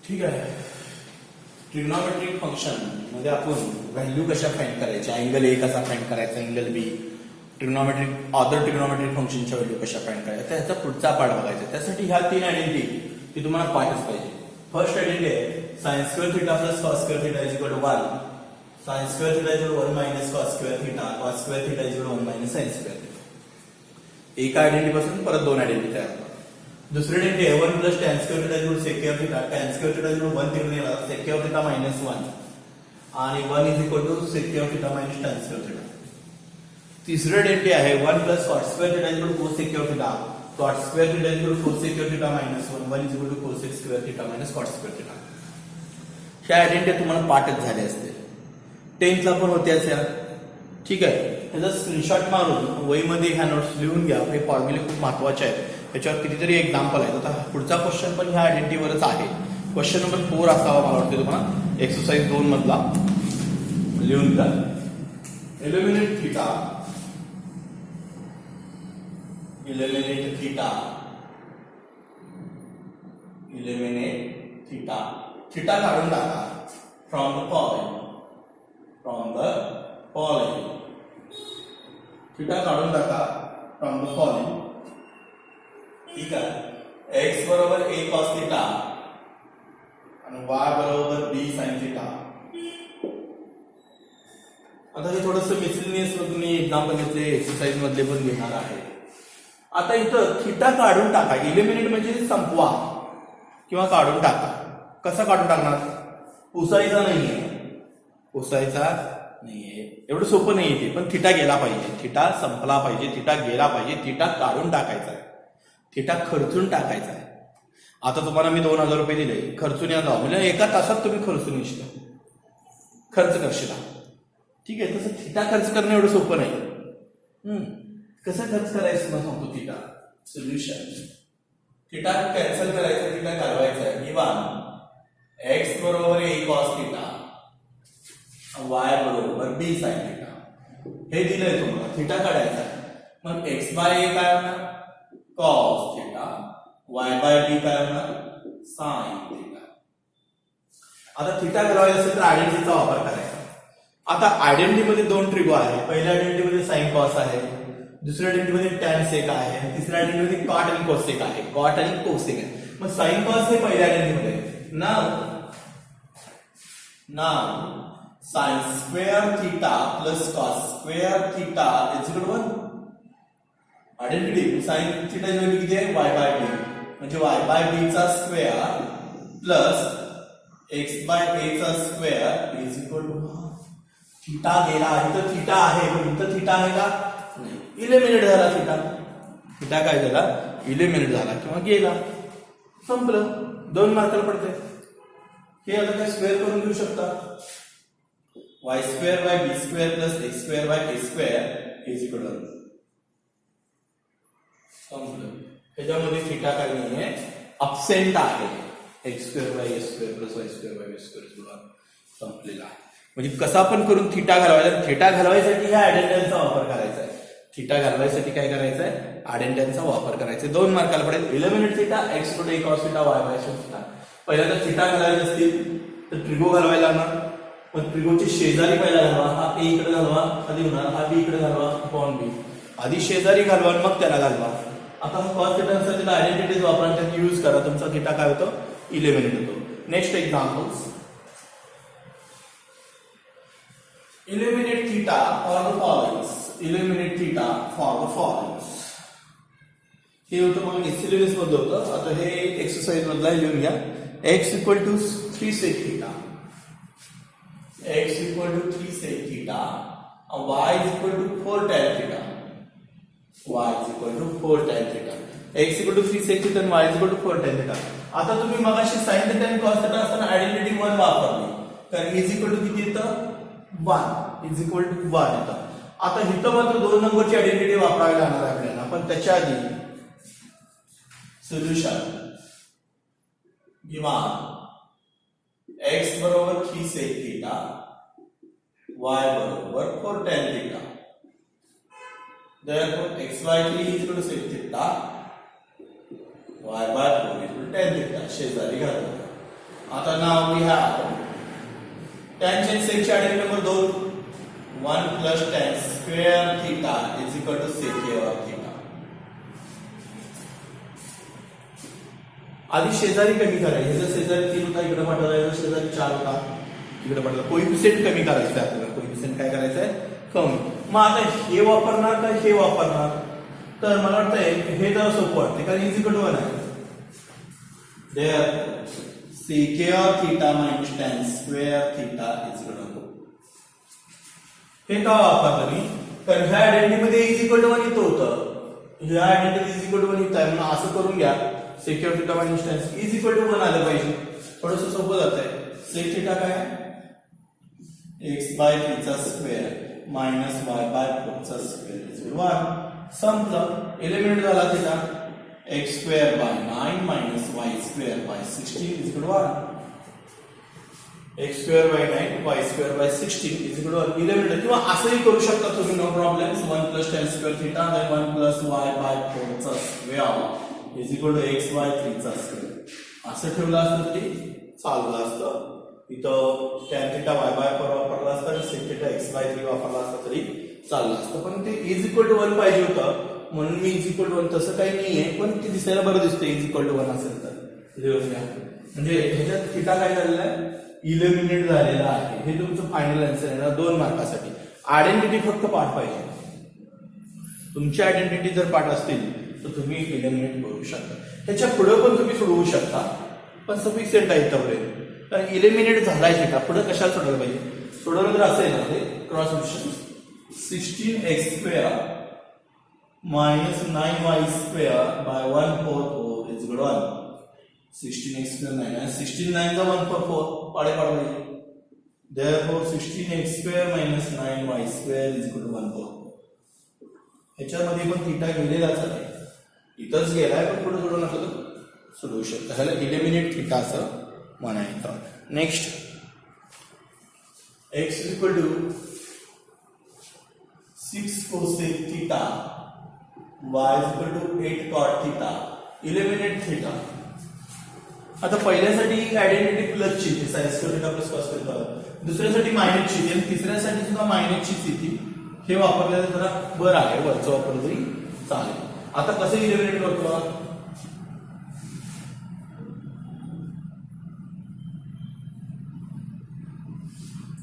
ठीक आहे. Trigonometric function मध्ये आपण व्हॅल्यू कशा फाइंड करायच्या, अँगल ए कसा फाइंड करायचा, अँगल बी, ट्रिग्नॉमेट्रिक ऑदर ट्रिग्नॉमेट्रिक फंक्शनच्या व्हॅल्यू कशा फाइंड करायच्या, त्याचा पुढचा पार्ट बघायचा. त्यासाठी ह्या तीन आयडेंटिटी ती तुम्हाला पाठच पाहिजे. फर्स्ट आयडेंटिटी आहे sine square theta plus cos square theta is equal to 1. Sine square theta is equal to 1 minus cos square theta, cos square theta is equal to 1 minus sine square theta. एका identity पासून परत दोन identity तयार होतात. दुसरी identity आहे 1 plus tan square theta is equal to sec square theta, tan square theta is equal to 1 तिकडे येणार sec स्क्वेअर थिटा मायनस 1 आणि 1 is equal to sec square theta minus tan square theta. तिसरी identity आहे 1 plus cot square theta is equal to cos square theta, cot square theta is equal to cos square theta minus 1, 1 is equal to cos square theta minus cot square theta. ह्या identity तुम्हाला पाठच झाले असते, 10th ला पण होत्याच या. ठीक आहे, त्याचा स्क्रीनशॉट मारून वहीमध्ये ह्या नोट्स लिहून घ्या. हे फॉर्म्युले खूप महत्वाचे आहेत, त्याच्यावर कितीतरी एक्झाम्पल आहेत. आता पुढचा क्वेश्चन पण ह्या आयडेंटिटीवरच आहे. क्वेश्चन नंबर 4 असावा मला वाटतं तुम्हाला, एक्सरसाइज 2 मधला. लिहून घ्या. Eliminate theta, eliminate theta, eliminate theta. Theta काढून टाका from the following, from the following. Theta काढून टाका फ्रॉम द फॉलोइंग. ठीक आहे, x बरोबर a cos थिटा आणि y बरोबर b sin थिटा. आता हे थोडंसं मिसलिनियस तुम्ही एक्झाम्पल घेतले, एक्सरसाइज मधले पण घेणार आहे. आता इथं थिटा काढून टाका, इलिमिनेट म्हणजे संपवा किंवा काढून टाका. कसा काढून टाकणार? पुसायचा नाहीये, पुसायचा नाहीये, एवढं सोपं नाहीये ते. पण थिटा गेला पाहिजे, थिटा संपला पाहिजे, थिटा गेला पाहिजे, थिटा काढून टाकायचा आहे, थिटा खर्चून टाकायचा आहे. आता तुम्हाला मी 2000 रुपये दिले, खर्चून या जाऊ म्हणजे एका तासात तुम्ही खर्चून येशील, खर्च करशील. ठीक आहे, तसं थिटा खर्च करणं एवढं सोपं नाही. कसं खर्च करायचं मग सांगतो. थिटा सोल्युशन, थिटा कॅन्सल करायचा, थिटा घालवायचा आहे. किंवा x बरोबर a cos थिटा, y बरोबर b sin थिटा. हे दिलंय तुम्हाला, थिटा काढायचा आहे. मग x बाय a काय होणार? cos theta, y by b काय होणार? sin theta. आता थिटा घालवायचा असेल तर आयडेंटिटीचा वापर करायचा. आता आयडेंटिटी मध्ये दोन ट्रिगो आहे. पहिल्या आयडेंटिटी मध्ये साइन कॉस आहे, दुसऱ्या आयडेंटिटी मध्ये टॅन सेक आहे, आणि तिसऱ्या आयडेंटिटी मध्ये कॉट आणि कोसेक आहे. कॉट आणि कोसेक आहे. मग साइन कॉस हे पहिल्या आयडेंटिटी मध्ये. नाव sine square theta plus cos square theta is equal to 1. Identity sine थिटाची व्हॅल्यू किती आहे? y बाय b, म्हणजे y बाय b चा square plus x by a चा square is equal to theta गेला. इथं थिटा आहे, पण इथं थिटा आहे का? नाही. इलिमिनेट झाला थिटा. थिटा काय झाला? इलिमिनेट झाला किंवा गेला, संपलं. 2 मार्काला पडते. हे आता काय स्क्वेअर करून घेऊ शकता. y square by b square plus x square by a square is equal to संपलं. त्याच्यामध्ये थिटा काय नाहीये, अब्सेंट आहे. x square by a square plus y square by b square संपलेला आहे. म्हणजे कसा पण करून थिटा घालवायचा. थिटा घालवायसाठी ह्या आयडेंटिटीचा वापर करायचा आहे. थिटा घालवायसाठी काय करायचं आहे? आयडेंटिटीचा वापर करायचा आहे. 2 मार्काला पडेल. Eliminate theta, x to a cos theta, y by theta. पहिल्यांदा थिटा घालायचे असतील तर ट्रिगो घालवायला लागणार. पण ट्रिगोचे शेजारी पहिला घालवा. हा a इकडे घालवा, आधी होणार. हा b इकडे घालवा, अपॉन b. आधी शेजारी घालवा मग त्याला घालवा. आता हा cos थिटा साठी आयडेंटिटीज वापरा, त्यात यूज करा. तुमचा थिटा काय होतो? इलिमिनेट होतो. Next examples. Eliminate theta for the followings. Eliminate theta for the followings. हे होतं मग सिलेबस मध्ये होतं. आता हे एक्सरसाइज मधला लिहून घ्या. x equal to 3 sec theta, x equal to 3 sec theta, y is equal to 4 tan theta, y is equal to 4 tan theta. x equal to 3 sec theta आणि y is equal to 4 tan theta. आता तुम्ही मगाशी sin theta आणि cos theta असताना identity 1 वापरली, तर is equal to किती येतं? 1 इज इक्वल टू 1 येतं. आता इथं मात्र 2 नंबरची आयडेंटिटी वापरावी लागणार आहे आपल्याला. पण त्याच्या आधी सोल्युशन किंवा x बरोबर 3 sec थीटा, y बरोबर 4 tan theta. Therefore x by 3 is equal to sec theta, y by 4 is equal to tan theta. शेजारी घालतो. आता नाव वी हॅव tan चे सेकची identity number 2 1 plus tan square theta is equal to sec of theta. आधी शेजारी कमी करायचे. जर शेजारी 3 होता इकडे पाठवला, शेजारी 4 होता इकडे पाठवला. कोइफिशिएंट कमी करायचं आहे आपल्याला. कोइफिशिएंट काय करायचं आहे? कमी. मग आता हे वापरणार का हे वापरणार? तर मला वाटतंय हे जरा सोपं वाटते कारण इज इक्वल टू 1 आहे. There sec of theta minus tan square theta is equal to 2. हे का वापरलं मी? कारण ह्या आयडेंटिटी मध्ये इज इक्वल टू 1 इथं होतं. ह्या आयडेंटिटी इज इक्वल टू 1 इथं आहे म्हणून असं करून घ्या. sec of theta minus tan is equal to 1 आलं पाहिजे. थोडंसं सोपं जातंय. sec theta काय? x by 3 चा स्क्वेअर मायनस y by 4 चा स्क्वेअर इज इक्वल टू 1. संपलं. एलिमिनेट झाला theta. x square by 9 minus y square by 16 is equal to 1. x square by 9 y square by 16 is equal to 1. Eliminate किंवा असंही करू शकता तुम्ही. No problem. 1 plus tan square theta then 1 plus y by 4 चा square is equal to x by 3 चा square. असं ठेवलं असतं तरी चाललं असतं. इथं tan theta y by 4 वापरला असता आणि sec theta x by 3 वापरला असता तरी चाललं असतं. पण ते इज इक्वल टू 1 पाहिजे होतं म्हणून मी इज इक्वल टू 1 तसं काही नाहीये. पण ते दिसायला बरं दिसतं इज इक्वल टू 1 असेल तर. म्हणजे ह्याच्यात थिटा काय झालेला आहे? इलिमिनेट झालेला आहे. हे तुमचं फायनल आन्सर आहे ना 2 मार्कासाठी. आयडेंटिटी फक्त पाठ पाहिजे. तुमची आयडेंटिटी जर पाठ असतील तर तुम्ही इलिमिनेट करू शकता. त्याच्या पुढे पण तुम्ही सोडवू शकता पण सफिशियंट आहे इथपर्यंत. कारण इलिमिनेट झालाय थिटा पुढे कशाला सोडवलं पाहिजे? सोडवलं तर असेल ना ते cross distance 16x square minus 9y square by 1/4 is equal to 1. 16x square 9 and 16 9 चा 1/4 पाडे पाडले. Therefore 16x square minus 9y square is equal to 1/4. ह्याच्यामध्ये पण थीटा गेलेलाच आहे. इथंच गेलाय पण पुढे सोडवलं नसलं तर सोडवू शकता. ह्याला इलिमिनेट थीटा असं म्हणायचं. Next x is equal to 6 cosec theta y is equal to 8 cot theta. Eliminate theta. आता पहिल्यासाठी आयडेंटिटी प्लसची ती sin square theta plus cos square theta. दुसऱ्यासाठी मायनसची आणि तिसऱ्यासाठी सुद्धा मायनसची स्थिती. हे वापरल्याने जरा बरं आहे. वरचं वापरलं तरी चालेल. आता कसं इलिमिनेट करतो?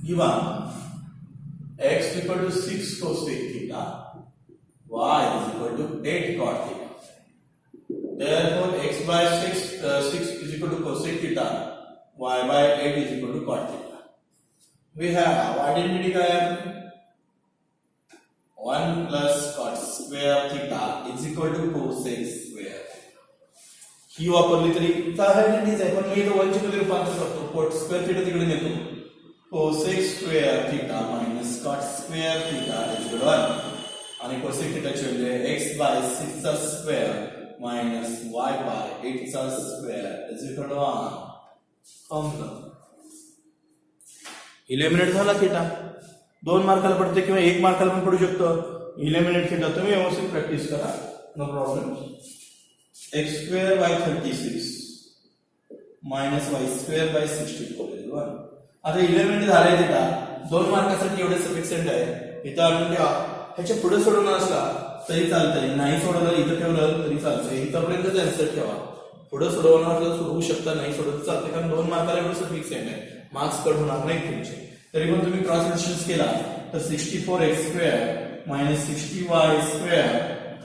given x equal to 6 cosec theta, y is equal to 8 cot theta. Therefore, x by 6 is equal to cosec theta, y by 8 is equal to cot theta. We have identity काय आहे? 1 plus cot square theta is equal to cosec square. ही वापरली तरी identities आहे पण मी इथं 1 चे मध्ये रूपांतर करतो. cot square theta तिकडे नेतो. cosec square theta minus cot square theta is equal to 1. आणि cosec theta चे म्हणजे x by 6 चा स्क्वेअर minus y by 8 चा स्क्वेअर is equal to 1. समजलं? इलिमिनेट झाला थीटा. 2 मार्काला पडते किंवा 1 मार्काला पण पडू शकतो. इलिमिनेट थीटा तुम्ही व्यवस्थित प्रॅक्टिस करा. No problem. x square by 36 minus y square by 64 is 1. आता इलिमिनेट झालाय थीटा. 2 मार्कासाठी एवढे सफिशियंट आहे. इथं आणून ठेवा. ह्याच्या पुढे सोडवणं असला तरी चालतंय. नाही सोडवलं इथं ठेवलं तरी चालतंय. इथंपर्यंतच आन्सर ठेवा. पुढे सोडवणं असलं सोडवू शकता. नाही सोडवत चालतंय कारण 2 मार्काला एवढं सफिशियंट आहे. मार्क्स कट होणार नाही तुमचे. तरी पण तुम्ही क्रॉस डिस्टन्स केला तर 64x square minus 60y square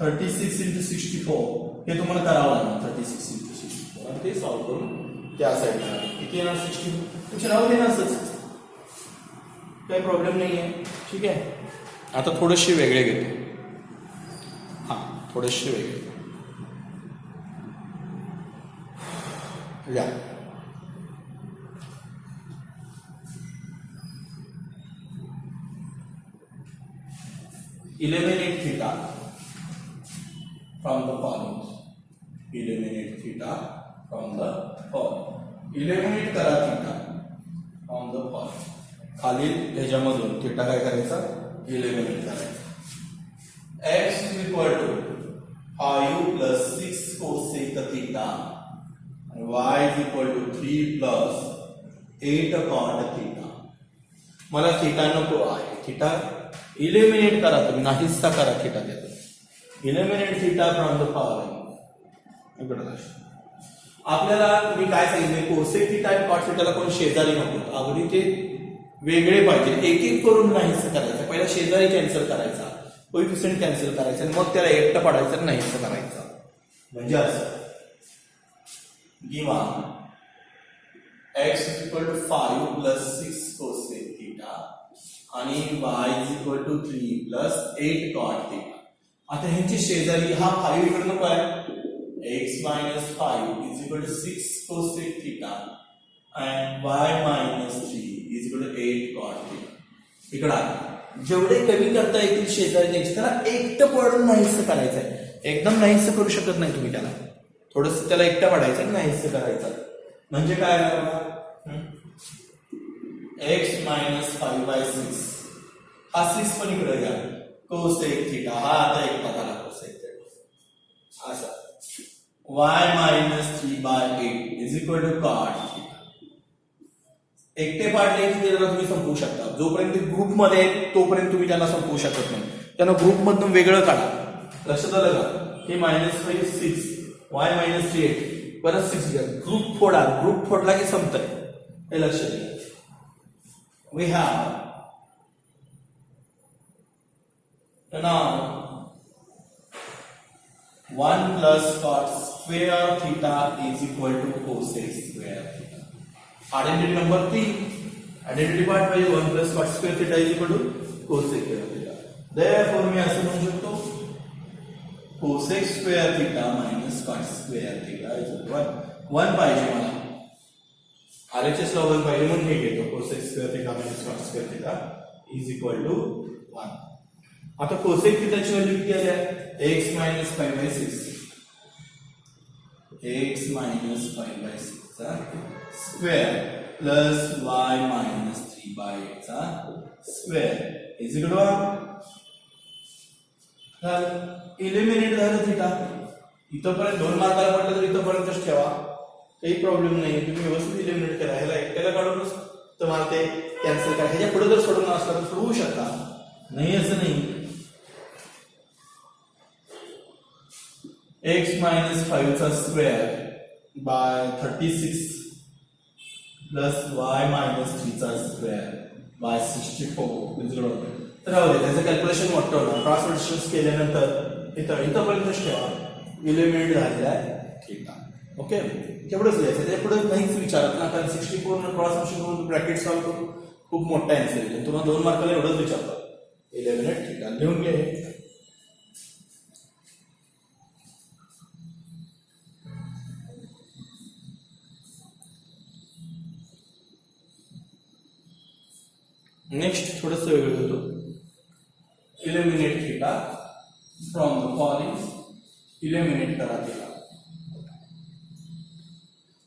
36 into 64 हे तुम्हाला करावं लागणार. 36 into 64 आणि ते सॉल्व्ह करून त्या साईडला किती येणार? 60. तुमचे नाव देणार असंच काही प्रॉब्लेम नाही आहे. ठीक आहे. आता थोडेसे वेगळे घेतो. थोडेसे वेगळे या. Eliminate theta from the following. Eliminate theta from the following. Eliminate करा theta from the following. खालील ह्याच्यामधून थीटा काय करायचा? इलिमिनेट करायचा. x is equal to 5 plus 6 cosec theta and y is equal to 3 plus 8 cot theta. मला theta नको आहे. Theta eliminate करा तुम्ही, नाहीसा करा थिटा त्यातून. Eliminate theta from the following. आपल्याला मी काय सांगितले, कोसेक थिटा आणि कॉट थिटाला कोण शेजारी नको, अगदी ते वेगळे पाहिजे. एक एक करून नाहीस करायचं. पहिला शेजारी कॅन्सल करायचा, कोइफिशियंट कॅन्सल करायचा, आणि मग त्याला एकटं पाडायचं, नाहीस करायचं. म्हणजे असं given x is equal to 5 plus 6 cosec theta आणि y is equal to 3 plus 8 cot theta. आता ह्यांची शेजारी हा 5 इकडे नको आहे. x minus 5 is equal to 6 cosec theta and y minus 3 is equal to 8 cot theta. इकडे आहे. जेवढे कमी करता येतील शेजारी द्यायचे, त्याला एकटं पडून नाहीस करायचं आहे. एकदम नाहीस करू शकत नाही तुम्ही त्याला, थोडंसं त्याला एकटं पडायचं, नाहीस करायचं. म्हणजे काय x minus 5 by 6 हा 6 पण इकडे घ्या. कोसेक थिटा हा आता एकटा झाला कोसेक थिटा. असा y minus 3 by 8 is equal to cot theta. एकटे पाडले की त्याला तुम्ही संपवू शकता. जोपर्यंत ग्रुप मध्ये तोपर्यंत तुम्ही त्याला संपवू शकत नाही. त्यांना ग्रुप मधून वेगळं काढा. लक्षात आलं का? हे -5 6 y minus 3 8 परत 6 घ्या. ग्रुप फोडा, ग्रुप फोडला की संपतंय. हे लक्षात घ्या. We have now 1 plus cot square theta is equal to cosec square theta. Identity number 3. Identity part पाहिजे 1 plus cot square theta is equal to cosec square theta. Therefore मी असं म्हणू शकतो cosec square theta minus cot square theta is equal to 1 पाहिजे मला. RHS ला 1 पाहिजे म्हणून हे घेतो. cosec square theta minus cot square theta is equal to 1. आता cosec theta ची व्हॅल्यू किती आली आहे? x minus 5 by 6. x minus 5 by 6 चा square plus y minus 3 by 8 चा square is equal to 1. Eliminate झालं थिटा. इथंपर्यंत 2 मार्काला पडलं तर इथंपर्यंतच ठेवा, काही प्रॉब्लेम नाही. तुम्ही व्यवस्थित इलिमिनेट करा. ह्याला एकट्याला काढूनच तुम्हाला ते कॅन्सल करा. ह्याच्या पुढे जर सोडून असला तर सोडवू शकता, नाही असं नाही. x minus 5 चा square by 36 plus y minus 3 चा स्क्वेअर बाय 64. तर राहू दे, त्याचं कॅल्क्युलेशन मोठं होणार. क्रॉस मल्टिप्लिकेशन केल्यानंतर इथंपर्यंतच ठेवा. इलिमिनेट झालेला आहे थिटा. ओके, तेवढंच लिहायचं. त्या पुढे नाहीच विचारत ना, कारण 64 न क्रॉस मल्टिप्लिकेशन करून ब्रॅकेट सॉल्व्ह करून खूप मोठा आन्सर येईल. तुम्हाला 2 मार्काला एवढंच विचारतात. इलिमिनेट थिटा लिहून घे. नेक्स्ट थोडंसं वेगळं होतं. Eliminate theta from the following. Eliminate करा थिटा.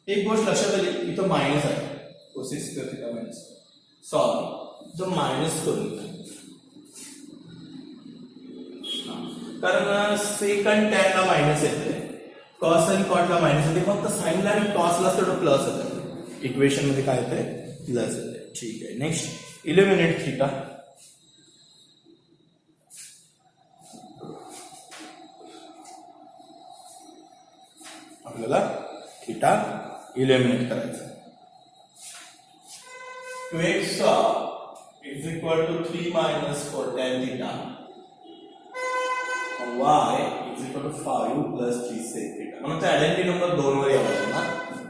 एक गोष्ट लक्षात आली, इथं मायनस आहे. Cosec square theta minus. Sorry, इथं मायनस करून कारण सेकंड टॅनला मायनस येते, कॉस आणि कॉटला मायनस येते. फक्त साईनला आणि कॉसला थोडं प्लस येतं. इक्वेशन मध्ये काय येते? प्लस येते. ठीक आहे. Next eliminate theta. आपल्याला थिटा इलिमिनेट करायचा. 2x is equal to 3 minus 4 tan theta. y is equal to 5 plus 3 sec theta. म्हणून ते आयडेंटिटी नंबर 2 वर यायला ना,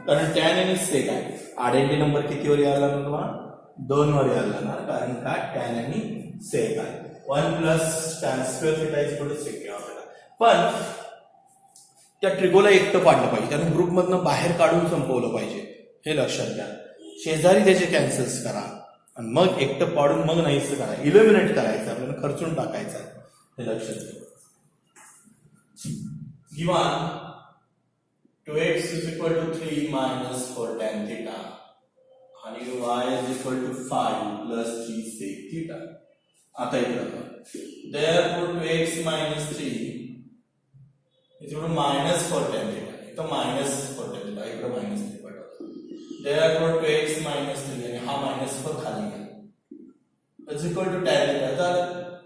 कारण tan आणि sec आहे. आयडेंटिटी नंबर कितीवर यायला ना तुम्हाला? 2 वर यायला ना, कारण का tan आणि sec आहे. 1 plus tan square theta is equal to sec theta. पण त्या ट्रिगोला एकटं पाडलं पाहिजे, त्यानं ग्रुप मधनं बाहेर काढून संपवलं पाहिजे. हे लक्षात घ्या. शेजारी त्याचे कॅन्सल्स करा आणि मग एकटं पाडून मग नाहीच करा. इलिमिनेट करायचं, आपल्याला खर्चून टाकायचं. हे लक्षात घ्या. Given 2x is equal to 3 minus 4 tan theta आणि y is equal to 5 plus 3 sec theta. आता इकडं therefore 2x minus 3 is equal to minus 4 tan theta. इथं minus 4 tan theta, इकडं minus 3 पाठवतो. Therefore 2x minus 3 equal to tan theta. तर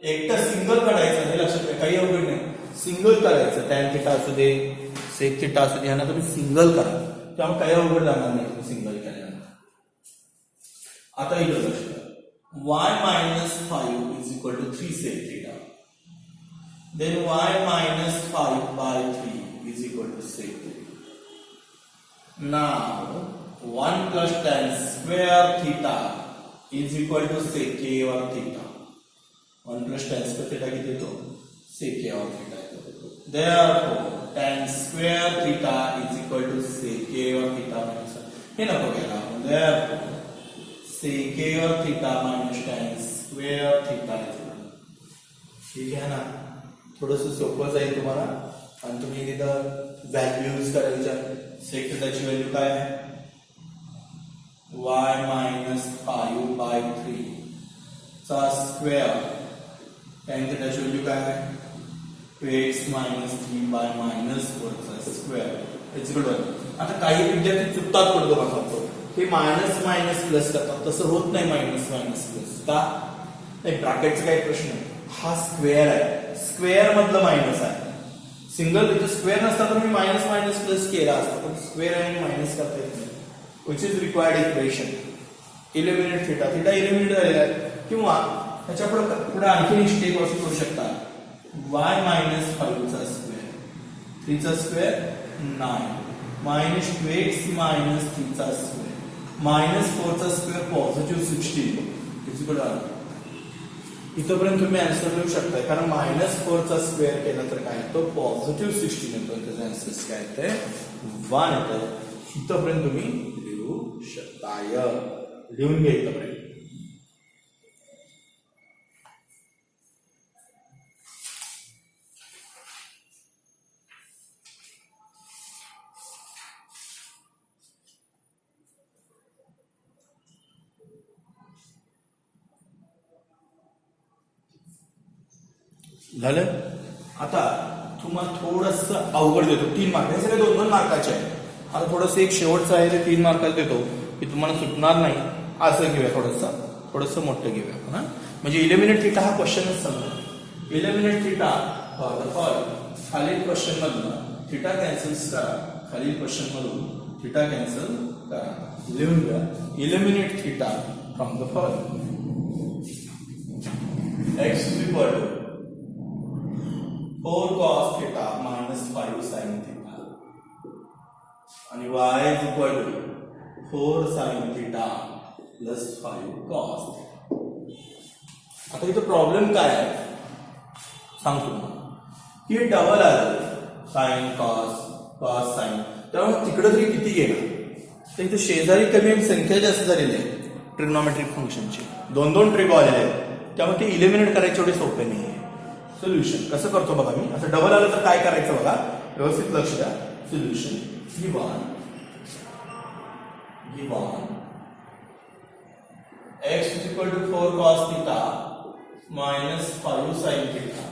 एकटा single काढायचं हे लक्षात घ्या, काही अवघड नाही. सिंगल करायचं, टॅन थिटा असू दे सेक थिटा असू दे, यांना तुम्ही सिंगल करा, त्यामुळे काही अवघड जाणार नाही सिंगल केल्यानंतर. आता इथं लक्ष द्या, y minus 5 is equal to 3 sec theta. Then y minus 5 by 3 is equal to sec theta. Now 1 plus tan square theta is equal to sec k or theta. 1 plus tan square theta किती येतो? sec k or theta येतो. Therefore tan square theta is equal to sec k or theta minus हे नको घ्यायला आपण. Therefore sec k or theta minus tan square theta is equal. ठीक आहे ना, थोडंसं सोपं जाईल तुम्हाला. आणि तुम्ही तिथं व्हॅल्यू यूज करायच्या. सेक थिटाची व्हॅल्यू काय आहे? y minus 5 by 3 चा स्क्वेअर. tan थिटाची व्हॅल्यू काय आहे? 2x minus 3 by minus 4 चा स्क्वेअर इज इक्वल टू. आता काही विद्यार्थी चुकतात पडतो बघा, हे मायनस मायनस प्लस करतात, तसं होत नाही मायनस मायनस प्लस. का? ब्रॅकेटचा काही प्रश्न आहे. हा स्क्वेअर आहे, स्क्वेअर मधलं मायनस आहे. सिंगल इथं स्क्वेअर नसता तर मी मायनस मायनस प्लस केला असता, पण स्क्वेअर आहे आणि मायनस करता येत नाही. Which is required equation. Eliminate theta, theta eliminate झालेला आहे. किंवा त्याच्या पुढे आणखी एक स्टेप असू करू शकता. y minus 5 चा स्क्वेअर, 3 चा स्क्वेअर 9 minus 2x minus 3 चा स्क्वेअर minus 4 चा square positive 16 is equal to. इथपर्यंत तुम्ही आन्सर लिहू शकता, कारण -4 चा स्क्वेअर केला तर काय येतो? पॉझिटिव्ह 16 येतो. त्याचा आन्सर काय येते? 1 येतो. इथपर्यंत तुम्ही लिहू शकता. लिहून घ्या इथपर्यंत. झालं. आता तुम्हाला थोडस अवघड देतो, 3 मार्क. हे सगळे 2-2 मार्काचे आहे. आता थोडंसं एक शेवटचं आहे ते 3 मार्काचं देतो, की तुम्हाला सुटणार नाही. असं घेऊया, थोडंसं मोठं घेऊया आपण. म्हणजे इलिमिनेट थिटा हा क्वेश्चनच समजा. इलिमिनेट थिटा खालील क्वेश्चन मधून थिटा कॅन्सल करा. खालील क्वेश्चन मधून थिटा कॅन्सल करा. लिहून घ्या, eliminate theta from the following. x is equal to 4 cos theta minus 5 sin theta आणि y is equal to 4 sin theta plus 5 cos theta. आता इथं प्रॉब्लेम काय आहे सांगतो तुम्हाला. की डबल आलं sin cos cos sin, त्यामुळे तिकडे तरी किती गेला? तर इथं शेजारी कमी संख्या जास्त झालेली आहे ट्रिग्नोमेट्रिक फंक्शनची. 2-2 ट्रिगो आलेले आहेत, त्यामुळे ते इलिमिनेट करायचे एवढे सोपे नाही आहे. सोल्युशन कसं करतो बघा मी. असं डबल आलं तर काय करायचं बघा, व्यवस्थित लक्ष द्या. Solution given x is equal to 4 cos theta minus 5 sin theta,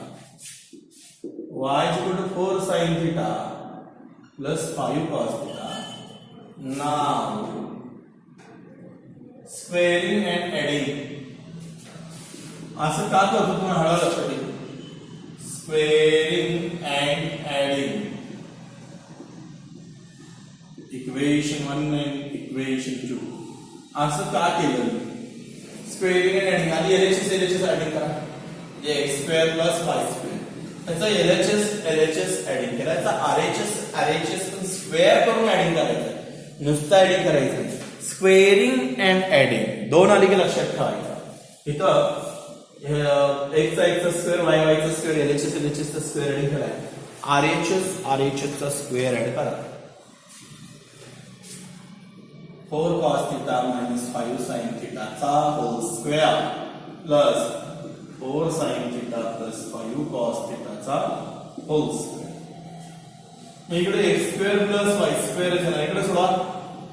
y is equal to 4 sin theta plus 5 cos theta. Now squaring and adding. असं का करतो तुम्हाला हळूहळू लक्षात येईल. Squaring and adding equation 1 and equation 2. असं का केलं? स्क्वेअरिंग and adding आधी LHS ऍडिंग करा. म्हणजे x square plus y square, त्याचा LHS ऍडिंग करायचा. RHS स्क्वेअर करून ऍडिंग करायचं, नुसतं ऍडिंग करायचं. स्क्वेअरिंग अँड ऍडिंग 2 आली की लक्षात ठेवायचं. इथं x चा स्क्वेअर y चा स्क्वेअर LHS चा स्क्वेअर ऍड करा. RHS चा स्क्वेअर ऍड करा. 4 cos theta minus 5 sin theta चा whole square plus 4 sin theta plus 5 cos theta चा होल स्क्वेअर. मग इकडे x square plus y square आहे ना, इकडे सोडा.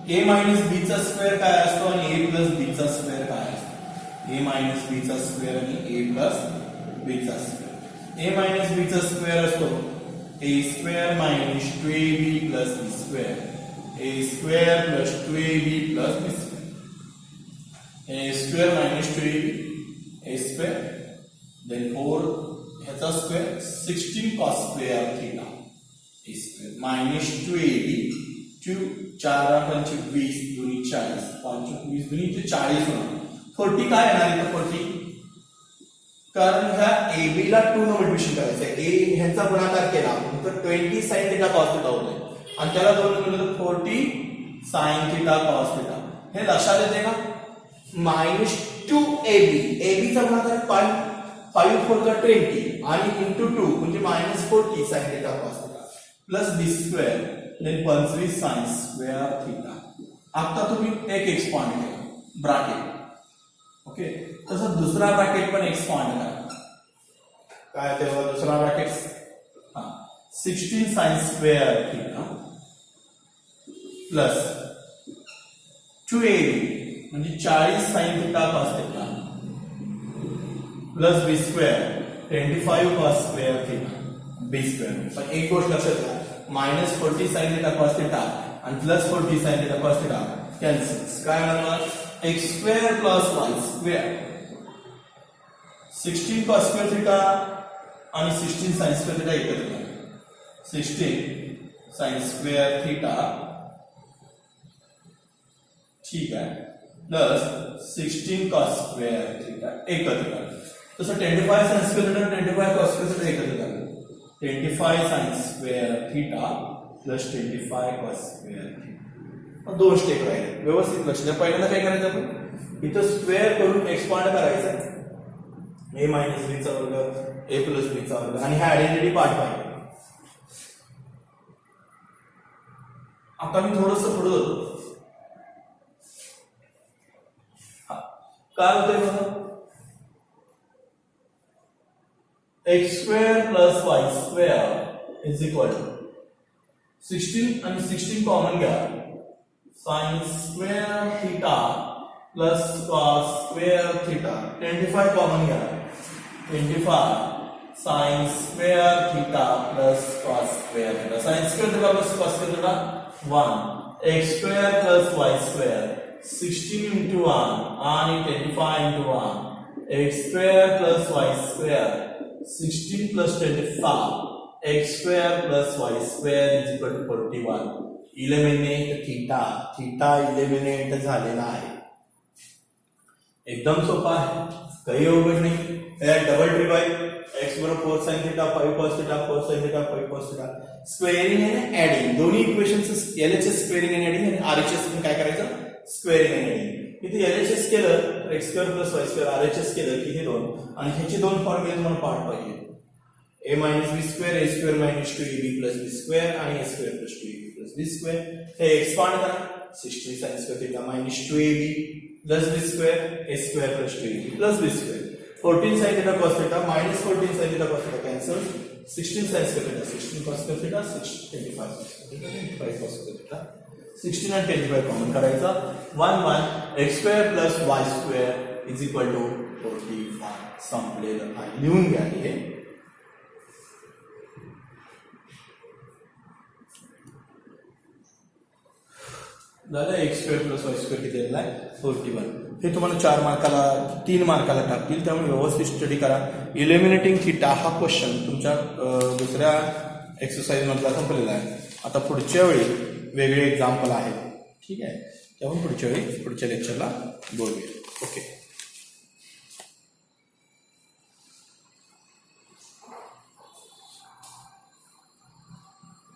a मायनस b चा स्क्वेअर काय असतो आणि a प्लस b चा स्क्वेअर काय असतो? a मायनस b चा स्क्वेअर आणि a प्लस b चा स्क्वेअर. a मायनस b चा स्क्वेअर असतो a square minus 2ab plus b square, a square plus 2ab plus b square. a square minus 2ab, a square then 4 ह्याचा square 16 cos square theta a square minus 2ab 2 4 8 20 2 40 5 20 2 40 होणार 40 काय येणार इथं 40 कारण ह्या AB ला 2 ने मल्टिप्लिकेशन करायचं आहे ए ह्याचा गुणाकार केला तर 20 sin थीटा cos थीटा होतोय आणि त्याला 2 ने गुणलं तर 40 sin थीटा cos थीटा हे लक्षात येते का -2ab AB चा गुणाकार 5 4 चा 20 आणि इंटू 2 म्हणजे -40 sin theta cos theta plus b square then 25 sin square theta आता तुम्ही एक एक्सपांड केला ब्रॅकेट ओके तसं दुसरा ब्रॅकेट पण एक्सपांड करा काय तेव्हा दुसरा bracket 16 sin square theta plus 2ab म्हणजे 40 sin theta cos theta plus b square 25 cos square theta b square पण एक गोष्ट लक्षात घ्या -40 sin थीटा cos थीटा आणि plus 40 sin theta cos theta cancel काय होणार x square plus y square 16 cos square theta आणि 16 sin स्क्वेअर थीटा एकत्र करा 16 sin स्क्वेअर थीटा ठीक आहे प्लस 16 cos स्क्वेअर थीटा एकत्र करा तसं 25 sin square theta 25 cos square theta एकत्र करा 25 sin square theta plus 25 cos square theta दोन स्टेप राहिले व्यवस्थित लक्ष द्या पहिल्यांदा काय करायचं आपण इथं स्क्वेअर करून एक्सपांड करायचं a मायनस b चा वर्ग a प्लस b चा वर्ग आणि हा आयडेंटिटी पार्ट पाहिजे आता मी थोडंसं पुढे जातो काय होतंय बघा x square plus y square is equal to 16 आणि 16 कॉमन घ्या sin square theta plus cos square theta 25 common घ्या 25 sin square theta plus cos square theta sin square theta plus cos square theta 1 x square plus y square 16 into 1 आणि 25 into 1 x square plus y square 16 plus 25 x square plus y square is equal to 41 eliminate theta theta eliminate झालेला आहे एकदम सोपा आहे काही अवघड नाही double ट्रिबाय x बरोबर 4 sin theta 5 cos theta 4 sin theta 5 cos theta squaring आणि ऍडिंग दोन्ही इक्वेशन्स LHS स्क्वेअरिंग आणि ऍडिंग आणि RHS पण काय करायचं स्क्वेअरिंग आणि ऍडिंग इथे LHS केलं x square plus y square RHS केलं की हे दोन आणि ह्याचे दोन फॉर्म्युले तुम्हाला पाठ पाहिजे a minus b square a square minus 2ab plus b square आणि a square plus 2ab plus b square हे एक्सपांड करा 16 sin square theta minus 2ab plus b square a square plus 2ab plus b square 14 sin theta cos theta minus 14 sin theta cos theta cancel 16 sin square theta 16 cos square theta 25 cos square theta 16 and 25 common करायचा 1 1 x square plus y square is equal to 45 संपलेलं आहे लिहून घ्या हे झालं x square plus y square किती दिलाय 41 हे तुम्हाला 4 मार्काला 3 मार्काला टाकतील त्यामुळे व्यवस्थित स्टडी करा इलिमिनेटिंग थीटा हा क्वेश्चन तुमच्या दुसऱ्या एक्सरसाइज मधला संपलेला आहे आता पुढच्या वेळी वेगळे एक्झाम्पल आहेत ठीक आहे तेव्हा पुढच्या वेळी पुढच्या लेक्चरला बोलूया ओके